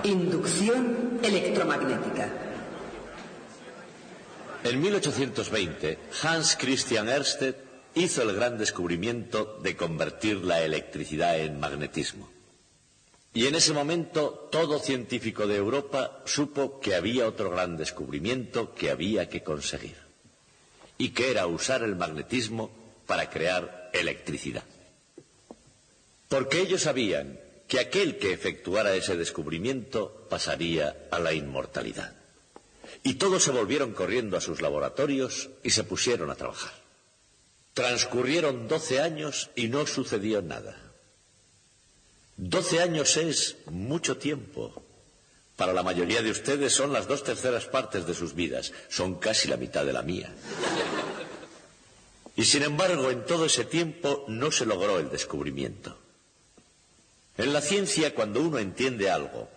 Inducción electromagnética. En 1820, Hans Christian Ørsted hizo el gran descubrimiento de convertir la electricidad en magnetismo. Y en ese momento todo científico de Europa supo que había otro gran descubrimiento que había que conseguir, y que era usar el magnetismo para crear electricidad. Porque ellos sabían que aquel que efectuara ese descubrimiento pasaría a la inmortalidad. Y todos se volvieron corriendo a sus laboratorios y se pusieron a trabajar. Transcurrieron 12 años y no sucedió nada. 12 años es mucho tiempo. Para la mayoría de ustedes son las 2/3 partes de sus vidas. Son casi la mitad de la mía. Y sin embargo, en todo ese tiempo no se logró el descubrimiento. En la ciencia, cuando uno entiende algo,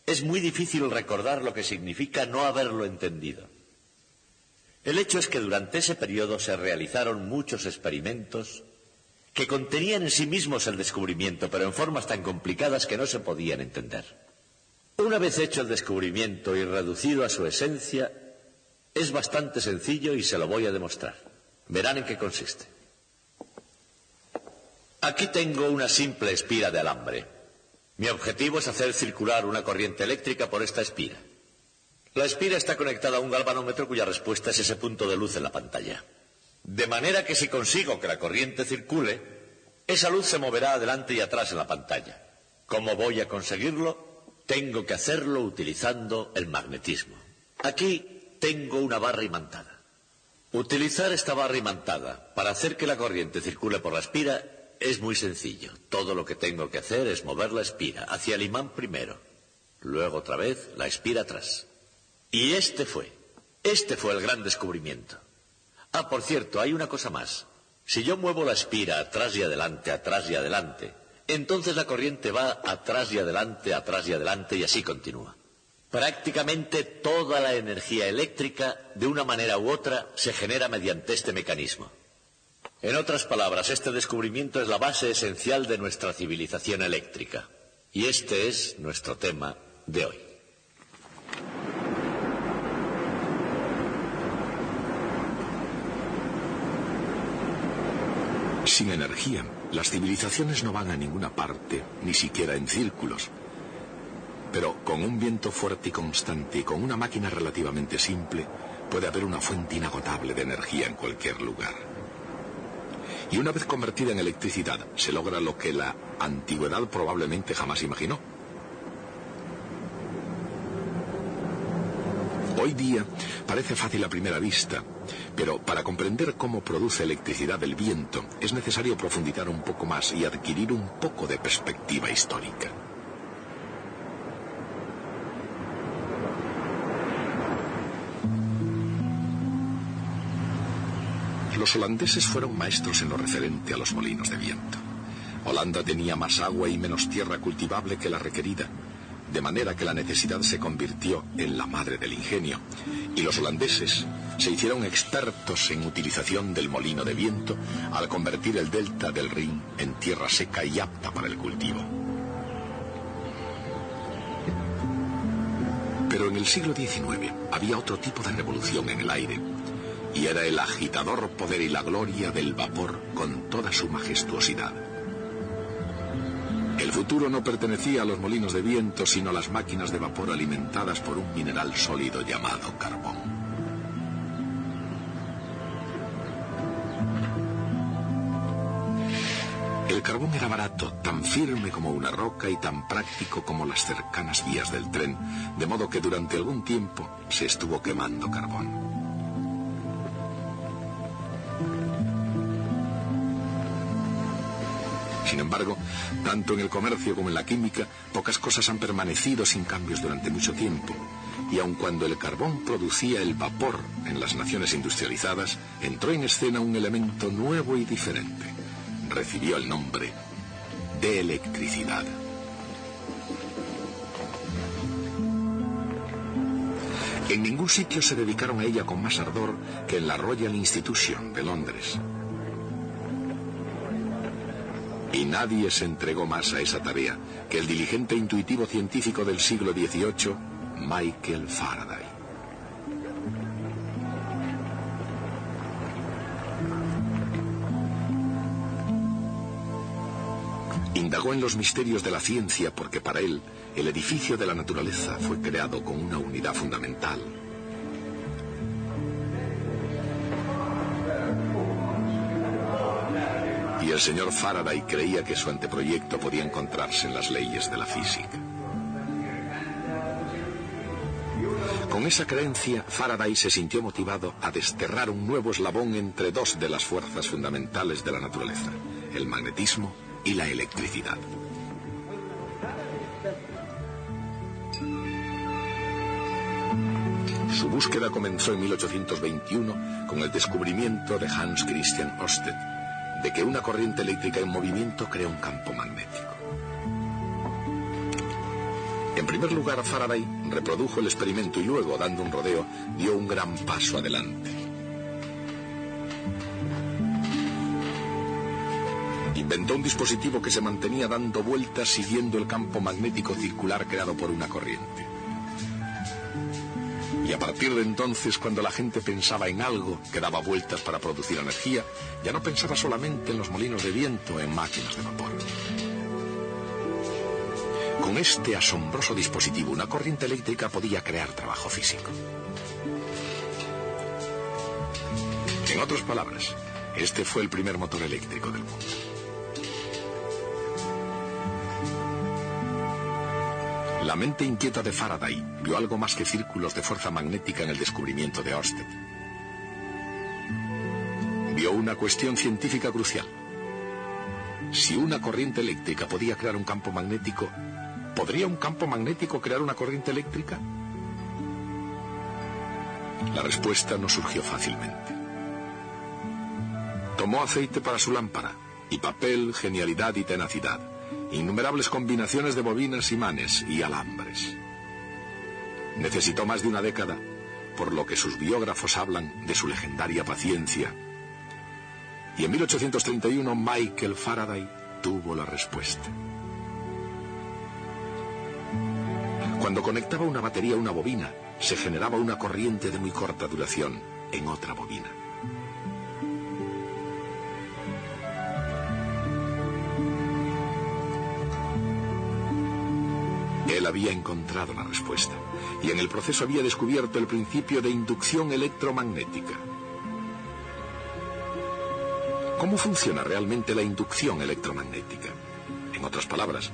es muy difícil recordar lo que significa no haberlo entendido. El hecho es que durante ese periodo se realizaron muchos experimentos que contenían en sí mismos el descubrimiento, pero en formas tan complicadas que no se podían entender. Una vez hecho el descubrimiento y reducido a su esencia, es bastante sencillo y se lo voy a demostrar. Verán en qué consiste. Aquí tengo una simple espira de alambre. Mi objetivo es hacer circular una corriente eléctrica por esta espira. La espira está conectada a un galvanómetro cuya respuesta es ese punto de luz en la pantalla. De manera que si consigo que la corriente circule, esa luz se moverá adelante y atrás en la pantalla. ¿Cómo voy a conseguirlo? Tengo que hacerlo utilizando el magnetismo. Aquí tengo una barra imantada. Utilizar esta barra imantada para hacer que la corriente circule por la espira es muy sencillo. Todo lo que tengo que hacer es mover la espira hacia el imán primero, luego otra vez la espira atrás. Y este fue el gran descubrimiento. Ah, por cierto, hay una cosa más. Si yo muevo la espira atrás y adelante, entonces la corriente va atrás y adelante y así continúa. Prácticamente toda la energía eléctrica, de una manera u otra, se genera mediante este mecanismo. En otras palabras, este descubrimiento es la base esencial de nuestra civilización eléctrica. Y este es nuestro tema de hoy. Sin energía, las civilizaciones no van a ninguna parte, ni siquiera en círculos. Pero con un viento fuerte y constante y con una máquina relativamente simple, puede haber una fuente inagotable de energía en cualquier lugar. Y una vez convertida en electricidad, se logra lo que la antigüedad probablemente jamás imaginó. Hoy día parece fácil a primera vista, pero para comprender cómo produce electricidad el viento es necesario profundizar un poco más y adquirir un poco de perspectiva histórica. Los holandeses fueron maestros en lo referente a los molinos de viento. Holanda tenía más agua y menos tierra cultivable que la requerida, de manera que la necesidad se convirtió en la madre del ingenio, y los holandeses se hicieron expertos en utilización del molino de viento al convertir el delta del Rin en tierra seca y apta para el cultivo. Pero en el siglo XIX había otro tipo de revolución en el aire, y era el agitador poder y la gloria del vapor con toda su majestuosidad. El futuro no pertenecía a los molinos de viento, sino a las máquinas de vapor alimentadas por un mineral sólido llamado carbón. El carbón era barato, tan firme como una roca y tan práctico como las cercanas vías del tren, de modo que durante algún tiempo se estuvo quemando carbón. Sin embargo, tanto en el comercio como en la química, pocas cosas han permanecido sin cambios durante mucho tiempo. Y aun cuando el carbón producía el vapor en las naciones industrializadas, entró en escena un elemento nuevo y diferente. Recibió el nombre de electricidad. En ningún sitio se dedicaron a ella con más ardor que en la Royal Institution de Londres. Y nadie se entregó más a esa tarea que el diligente e intuitivo científico del siglo XVIII, Michael Faraday. Indagó en los misterios de la ciencia porque para él el edificio de la naturaleza fue creado con una unidad fundamental. Y el señor Faraday creía que su anteproyecto podía encontrarse en las leyes de la física. Con esa creencia, Faraday se sintió motivado a desterrar un nuevo eslabón entre dos de las fuerzas fundamentales de la naturaleza, el magnetismo y la electricidad. Su búsqueda comenzó en 1821 con el descubrimiento de Hans Christian Ørsted de que una corriente eléctrica en movimiento crea un campo magnético. En primer lugar, Faraday reprodujo el experimento y luego, dando un rodeo, dio un gran paso adelante. Inventó un dispositivo que se mantenía dando vueltas siguiendo el campo magnético circular creado por una corriente. Y a partir de entonces, cuando la gente pensaba en algo que daba vueltas para producir energía, ya no pensaba solamente en los molinos de viento o en máquinas de vapor. Con este asombroso dispositivo, una corriente eléctrica podía crear trabajo físico. En otras palabras, este fue el primer motor eléctrico del mundo. La mente inquieta de Faraday vio algo más que círculos de fuerza magnética en el descubrimiento de Ørsted. Vio una cuestión científica crucial. Si una corriente eléctrica podía crear un campo magnético, ¿podría un campo magnético crear una corriente eléctrica? La respuesta no surgió fácilmente. Tomó aceite para su lámpara, y papel, genialidad y tenacidad. Innumerables combinaciones de bobinas, imanes y alambres. Necesitó más de una década, por lo que sus biógrafos hablan de su legendaria paciencia. Y en 1831 Michael Faraday tuvo la respuesta. Cuando conectaba una batería a una bobina, se generaba una corriente de muy corta duración en otra bobina. Él había encontrado la respuesta, y en el proceso había descubierto el principio de inducción electromagnética. ¿Cómo funciona realmente la inducción electromagnética? En otras palabras,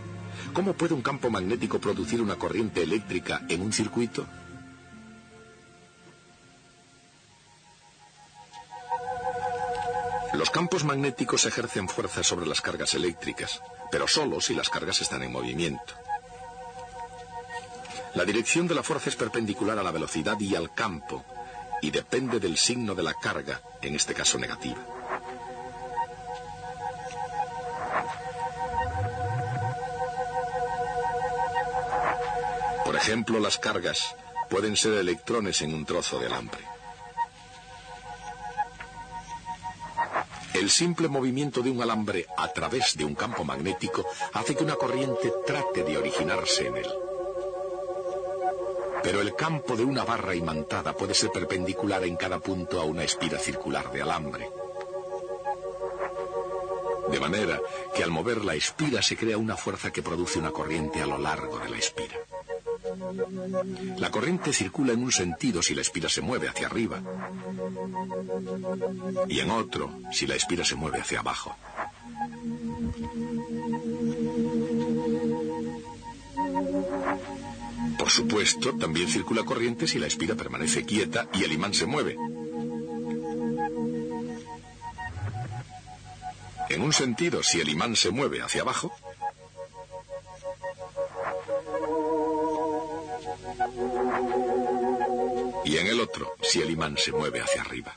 ¿cómo puede un campo magnético producir una corriente eléctrica en un circuito? Los campos magnéticos ejercen fuerza sobre las cargas eléctricas, pero solo si las cargas están en movimiento. La dirección de la fuerza es perpendicular a la velocidad y al campo, y depende del signo de la carga, en este caso negativa. Por ejemplo, las cargas pueden ser electrones en un trozo de alambre. El simple movimiento de un alambre a través de un campo magnético hace que una corriente trate de originarse en él. Pero el campo de una barra imantada puede ser perpendicular en cada punto a una espira circular de alambre. De manera que al mover la espira se crea una fuerza que produce una corriente a lo largo de la espira. La corriente circula en un sentido si la espira se mueve hacia arriba, y en otro si la espira se mueve hacia abajo. Por supuesto, también circula corriente si la espira permanece quieta y el imán se mueve. En un sentido, si el imán se mueve hacia abajo, y en el otro, si el imán se mueve hacia arriba.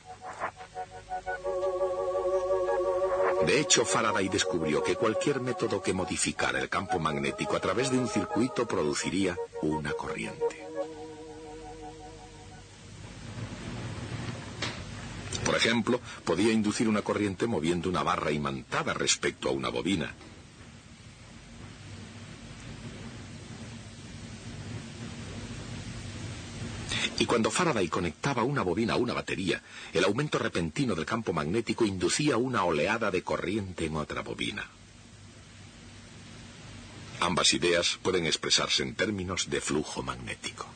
De hecho, Faraday descubrió que cualquier método que modificara el campo magnético a través de un circuito produciría una corriente. Por ejemplo, podía inducir una corriente moviendo una barra imantada respecto a una bobina, Y cuando Faraday conectaba una bobina a una batería, el aumento repentino del campo magnético inducía una oleada de corriente en otra bobina. Ambas ideas pueden expresarse en términos de flujo magnético.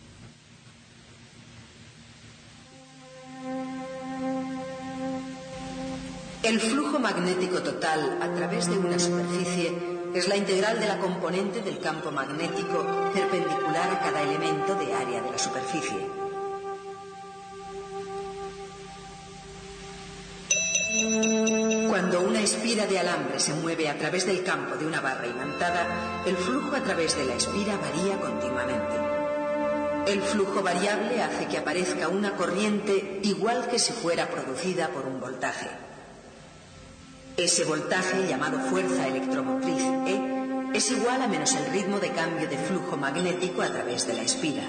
El flujo magnético total a través de una superficie es la integral de la componente del campo magnético perpendicular a cada elemento de área de la superficie. Cuando una espira de alambre se mueve a través del campo de una barra imantada, el flujo a través de la espira varía continuamente. El flujo variable hace que aparezca una corriente igual que si fuera producida por un voltaje. Ese voltaje, llamado fuerza electromotriz E, es igual a menos el ritmo de cambio de flujo magnético a través de la espira.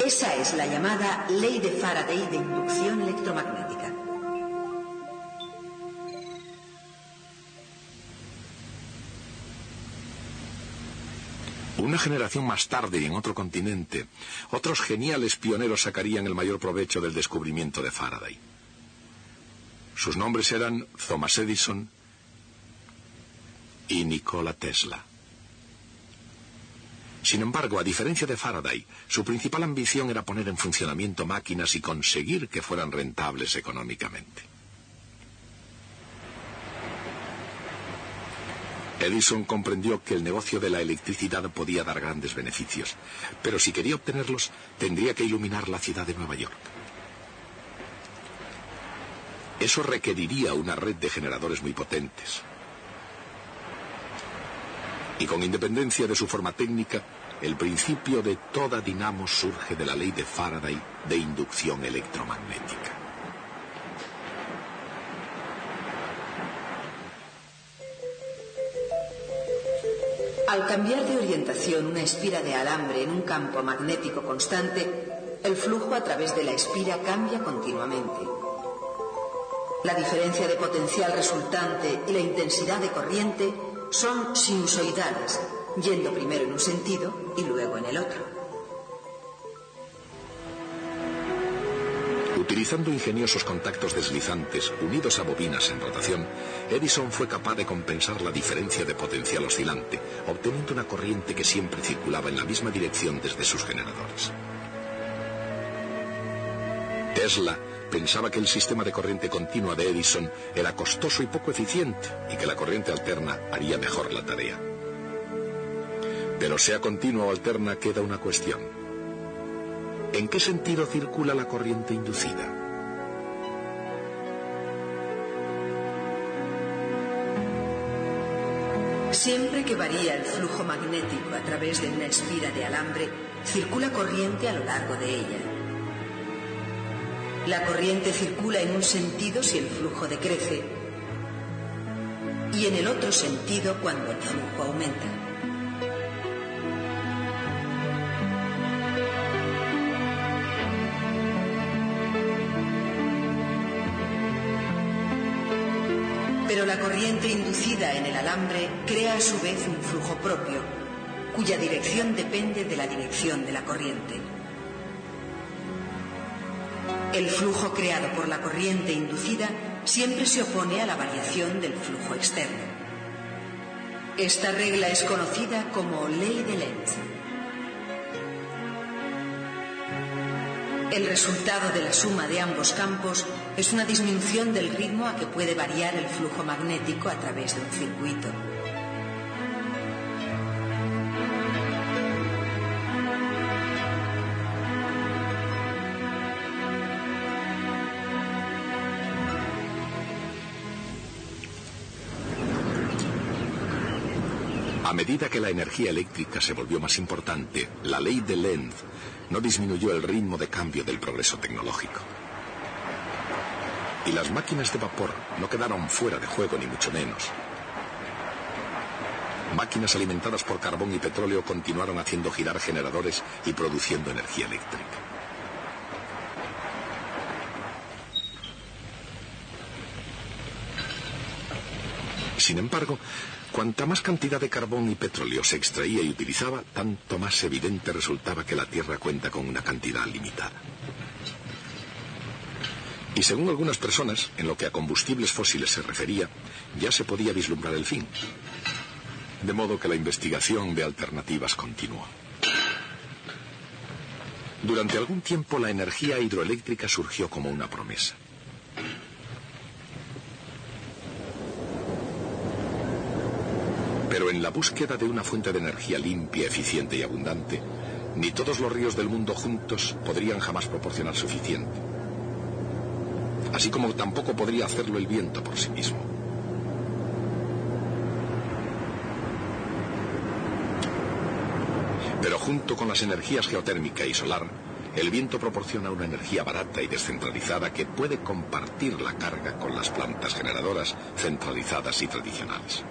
Esa es la llamada ley de Faraday de inducción electromagnética. Una generación más tarde y en otro continente, otros geniales pioneros sacarían el mayor provecho del descubrimiento de Faraday. Sus nombres eran Thomas Edison y Nikola Tesla. Sin embargo, a diferencia de Faraday, su principal ambición era poner en funcionamiento máquinas y conseguir que fueran rentables económicamente. Edison comprendió que el negocio de la electricidad podía dar grandes beneficios, pero si quería obtenerlos, tendría que iluminar la ciudad de Nueva York. Eso requeriría una red de generadores muy potentes. Y con independencia de su forma técnica, el principio de toda dinamo surge de la ley de Faraday de inducción electromagnética. Al cambiar de orientación una espira de alambre en un campo magnético constante, el flujo a través de la espira cambia continuamente. La diferencia de potencial resultante y la intensidad de corriente son sinusoidales, yendo primero en un sentido y luego en el otro. Utilizando ingeniosos contactos deslizantes unidos a bobinas en rotación, Edison fue capaz de compensar la diferencia de potencial oscilante, obteniendo una corriente que siempre circulaba en la misma dirección desde sus generadores. Tesla pensaba que el sistema de corriente continua de Edison era costoso y poco eficiente y que la corriente alterna haría mejor la tarea. Pero sea continua o alterna, queda una cuestión. ¿En qué sentido circula la corriente inducida? Siempre que varía el flujo magnético a través de una espira de alambre, circula corriente a lo largo de ella. La corriente circula en un sentido si el flujo decrece y en el otro sentido cuando el flujo aumenta. Pero la corriente inducida en el alambre crea a su vez un flujo propio, cuya dirección depende de la dirección de la corriente. El flujo creado por la corriente inducida siempre se opone a la variación del flujo externo. Esta regla es conocida como ley de Lenz. El resultado de la suma de ambos campos es una disminución del ritmo a que puede variar el flujo magnético a través de un circuito. A medida que la energía eléctrica se volvió más importante, la ley de Lenz no disminuyó el ritmo de cambio del progreso tecnológico. Y las máquinas de vapor no quedaron fuera de juego, ni mucho menos. Máquinas alimentadas por carbón y petróleo continuaron haciendo girar generadores y produciendo energía eléctrica. Sin embargo, cuanta más cantidad de carbón y petróleo se extraía y utilizaba, tanto más evidente resultaba que la Tierra cuenta con una cantidad limitada. Y según algunas personas, en lo que a combustibles fósiles se refería, ya se podía vislumbrar el fin. De modo que la investigación de alternativas continuó. Durante algún tiempo la energía hidroeléctrica surgió como una promesa. Pero en la búsqueda de una fuente de energía limpia, eficiente y abundante, ni todos los ríos del mundo juntos podrían jamás proporcionar suficiente. Así como tampoco podría hacerlo el viento por sí mismo. Pero junto con las energías geotérmica y solar, el viento proporciona una energía barata y descentralizada que puede compartir la carga con las plantas generadoras centralizadas y tradicionales.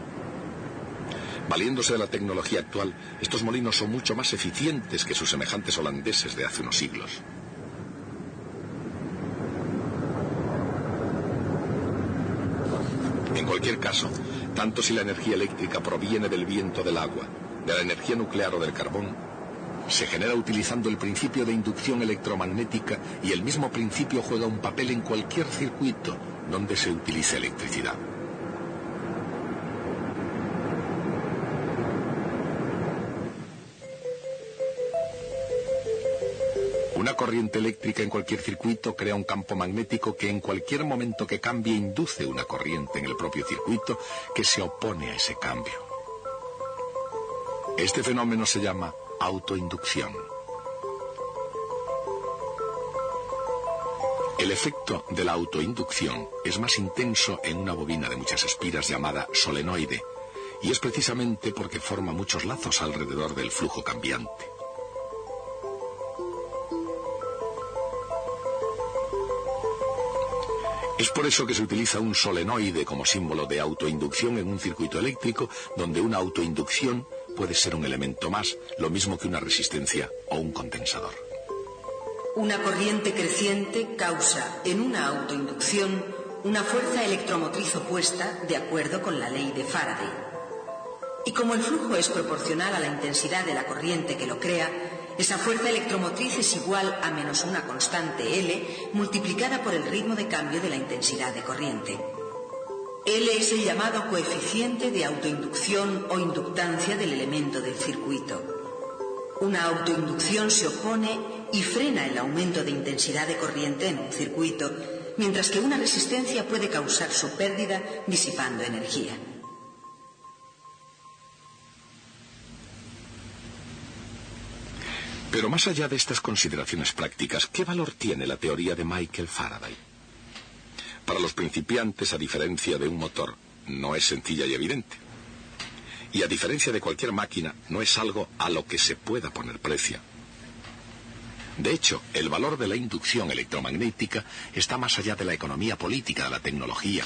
Valiéndose de la tecnología actual, estos molinos son mucho más eficientes que sus semejantes holandeses de hace unos siglos. En cualquier caso, tanto si la energía eléctrica proviene del viento, del agua, de la energía nuclear o del carbón, se genera utilizando el principio de inducción electromagnética y el mismo principio juega un papel en cualquier circuito donde se utilice electricidad. Una corriente eléctrica en cualquier circuito crea un campo magnético que en cualquier momento que cambie induce una corriente en el propio circuito que se opone a ese cambio. Este fenómeno se llama autoinducción. El efecto de la autoinducción es más intenso en una bobina de muchas espiras llamada solenoide, y es precisamente porque forma muchos lazos alrededor del flujo cambiante. Es por eso que se utiliza un solenoide como símbolo de autoinducción en un circuito eléctrico, donde una autoinducción puede ser un elemento más, lo mismo que una resistencia o un condensador. Una corriente creciente causa en una autoinducción una fuerza electromotriz opuesta de acuerdo con la ley de Faraday. Y como el flujo es proporcional a la intensidad de la corriente que lo crea, esa fuerza electromotriz es igual a menos una constante L multiplicada por el ritmo de cambio de la intensidad de corriente. L es el llamado coeficiente de autoinducción o inductancia del elemento del circuito. Una autoinducción se opone y frena el aumento de intensidad de corriente en un circuito, mientras que una resistencia puede causar su pérdida disipando energía. Pero más allá de estas consideraciones prácticas, ¿qué valor tiene la teoría de Michael Faraday? Para los principiantes, a diferencia de un motor, no es sencilla y evidente. Y a diferencia de cualquier máquina, no es algo a lo que se pueda poner precio. De hecho, el valor de la inducción electromagnética está más allá de la economía política, de la tecnología.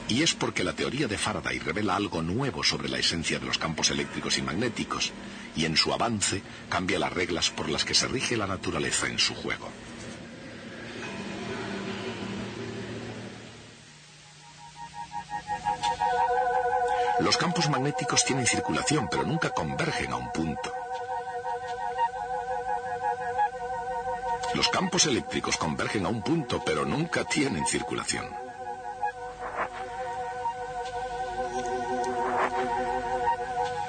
Y es porque la teoría de Faraday revela algo nuevo sobre la esencia de los campos eléctricos y magnéticos, y en su avance cambia las reglas por las que se rige la naturaleza en su juego. Los campos magnéticos tienen circulación, pero nunca convergen a un punto. Los campos eléctricos convergen a un punto, pero nunca tienen circulación.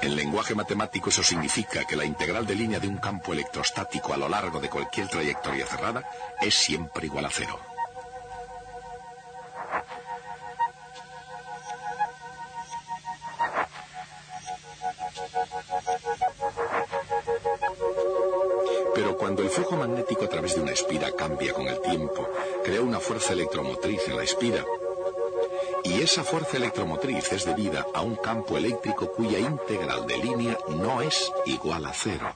En lenguaje matemático eso significa que la integral de línea de un campo electrostático a lo largo de cualquier trayectoria cerrada es siempre igual a cero. Pero cuando el flujo magnético a través de una espira cambia con el tiempo, crea una fuerza electromotriz en la espira. Y esa fuerza electromotriz es debida a un campo eléctrico cuya integral de línea no es igual a cero.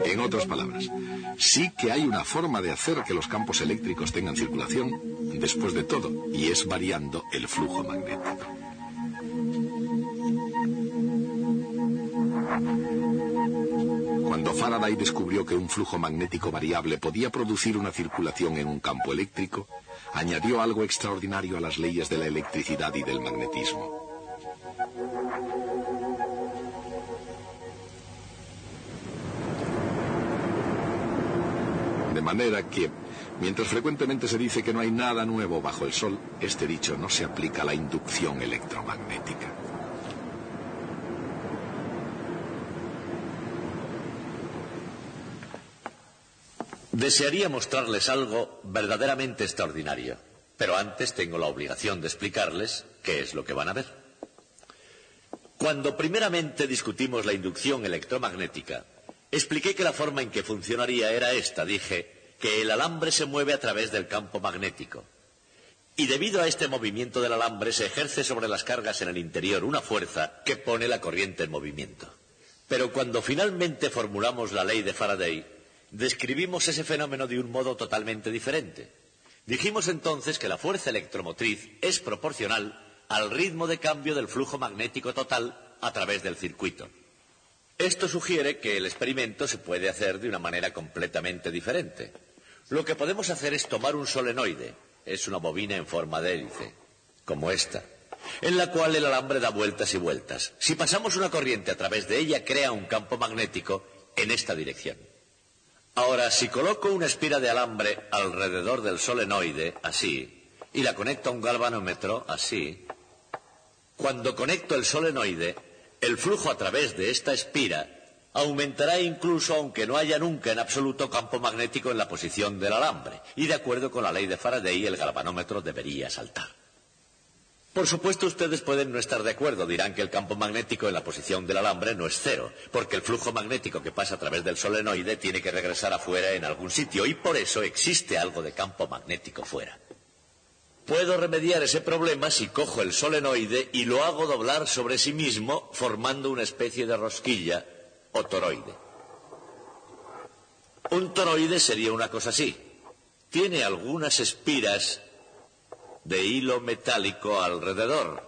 En otras palabras, sí que hay una forma de hacer que los campos eléctricos tengan circulación, después de todo, y es variando el flujo magnético. Cuando Faraday descubrió que un flujo magnético variable podía producir una circulación en un campo eléctrico, añadió algo extraordinario a las leyes de la electricidad y del magnetismo. De manera que, mientras frecuentemente se dice que no hay nada nuevo bajo el sol, este dicho no se aplica a la inducción electromagnética. Desearía mostrarles algo verdaderamente extraordinario, pero antes tengo la obligación de explicarles qué es lo que van a ver. Cuando primeramente discutimos la inducción electromagnética, expliqué que la forma en que funcionaría era esta. Dije que el alambre se mueve a través del campo magnético, y debido a este movimiento del alambre se ejerce sobre las cargas en el interior una fuerza que pone la corriente en movimiento. Pero cuando finalmente formulamos la ley de Faraday, describimos ese fenómeno de un modo totalmente diferente. Dijimos entonces que la fuerza electromotriz es proporcional al ritmo de cambio del flujo magnético total a través del circuito. Esto sugiere que el experimento se puede hacer de una manera completamente diferente. Lo que podemos hacer es tomar un solenoide, es una bobina en forma de hélice, como esta, en la cual el alambre da vueltas y vueltas. Si pasamos una corriente a través de ella, crea un campo magnético en esta dirección. Ahora, si coloco una espira de alambre alrededor del solenoide, así, y la conecto a un galvanómetro, así, cuando conecto el solenoide, el flujo a través de esta espira aumentará incluso aunque no haya nunca en absoluto campo magnético en la posición del alambre, y de acuerdo con la ley de Faraday, el galvanómetro debería saltar. Por supuesto, ustedes pueden no estar de acuerdo, dirán que el campo magnético en la posición del alambre no es cero, porque el flujo magnético que pasa a través del solenoide tiene que regresar afuera en algún sitio, y por eso existe algo de campo magnético fuera. Puedo remediar ese problema si cojo el solenoide y lo hago doblar sobre sí mismo, formando una especie de rosquilla o toroide. Un toroide sería una cosa así. Tiene algunas espiras de hilo metálico alrededor,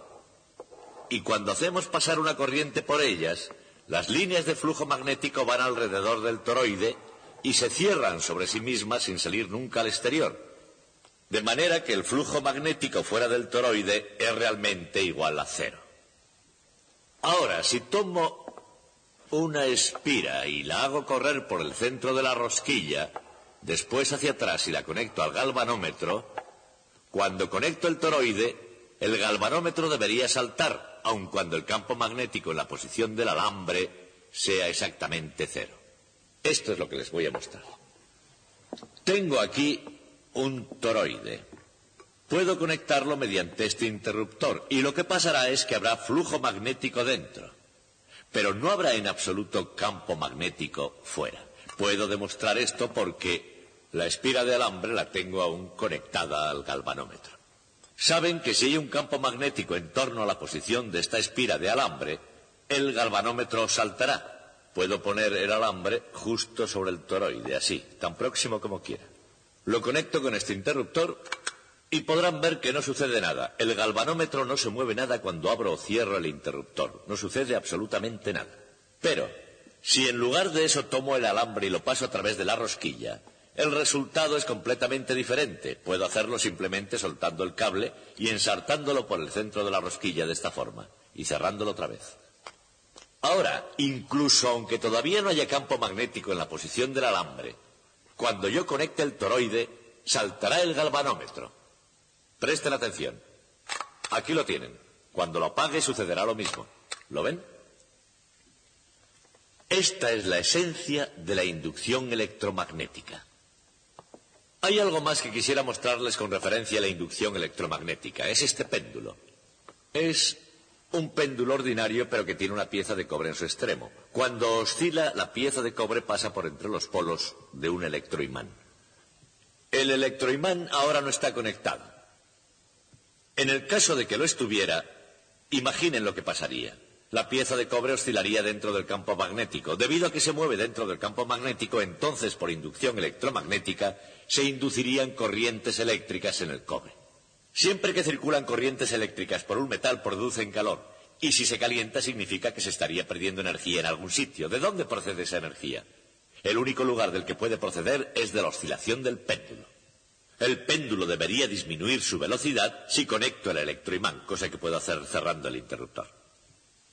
y cuando hacemos pasar una corriente por ellas, las líneas de flujo magnético van alrededor del toroide y se cierran sobre sí mismas sin salir nunca al exterior, de manera que el flujo magnético fuera del toroide es realmente igual a cero. Ahora, si tomo una espira y la hago correr por el centro de la rosquilla, después hacia atrás y la conecto al galvanómetro, cuando conecto el toroide, el galvanómetro debería saltar, aun cuando el campo magnético en la posición del alambre sea exactamente cero. Esto es lo que les voy a mostrar. Tengo aquí un toroide. Puedo conectarlo mediante este interruptor, y lo que pasará es que habrá flujo magnético dentro, pero no habrá en absoluto campo magnético fuera. Puedo demostrar esto porque la espira de alambre la tengo aún conectada al galvanómetro. Saben que si hay un campo magnético en torno a la posición de esta espira de alambre, el galvanómetro saltará. Puedo poner el alambre justo sobre el toroide, así, tan próximo como quiera. Lo conecto con este interruptor y podrán ver que no sucede nada. El galvanómetro no se mueve nada cuando abro o cierro el interruptor. No sucede absolutamente nada. Pero, si en lugar de eso tomo el alambre y lo paso a través de la rosquilla, el resultado es completamente diferente. Puedo hacerlo simplemente soltando el cable y ensartándolo por el centro de la rosquilla de esta forma, y cerrándolo otra vez. Ahora, incluso aunque todavía no haya campo magnético en la posición del alambre, cuando yo conecte el toroide, saltará el galvanómetro. Presten atención. Aquí lo tienen. Cuando lo apague sucederá lo mismo. ¿Lo ven? Esta es la esencia de la inducción electromagnética. Hay algo más que quisiera mostrarles con referencia a la inducción electromagnética. Es este péndulo. Es un péndulo ordinario, pero que tiene una pieza de cobre en su extremo. Cuando oscila, la pieza de cobre pasa por entre los polos de un electroimán. El electroimán ahora no está conectado. En el caso de que lo estuviera, imaginen lo que pasaría. La pieza de cobre oscilaría dentro del campo magnético. Debido a que se mueve dentro del campo magnético, entonces por inducción electromagnética se inducirían corrientes eléctricas en el cobre. Siempre que circulan corrientes eléctricas por un metal producen calor, y si se calienta significa que se estaría perdiendo energía en algún sitio. ¿De dónde procede esa energía? El único lugar del que puede proceder es de la oscilación del péndulo. El péndulo debería disminuir su velocidad si conecto el electroimán, cosa que puedo hacer cerrando el interruptor.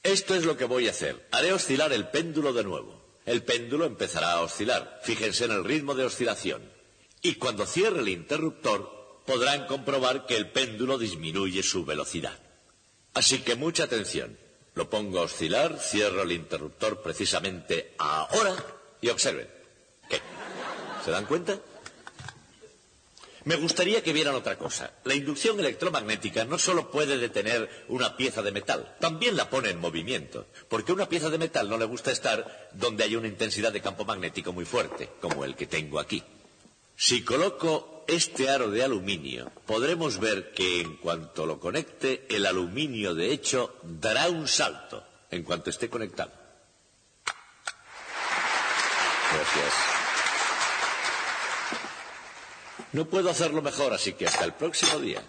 Esto es lo que voy a hacer. Haré oscilar el péndulo de nuevo. El péndulo empezará a oscilar. Fíjense en el ritmo de oscilación. Y cuando cierre el interruptor, podrán comprobar que el péndulo disminuye su velocidad. Así que mucha atención. Lo pongo a oscilar, cierro el interruptor precisamente ahora y observen. ¿Qué? ¿Se dan cuenta? Me gustaría que vieran otra cosa. La inducción electromagnética no solo puede detener una pieza de metal, también la pone en movimiento, porque a una pieza de metal no le gusta estar donde hay una intensidad de campo magnético muy fuerte, como el que tengo aquí. Si coloco este aro de aluminio, podremos ver que en cuanto lo conecte, el aluminio de hecho dará un salto en cuanto esté conectado. Gracias. No puedo hacerlo mejor, así que hasta el próximo día.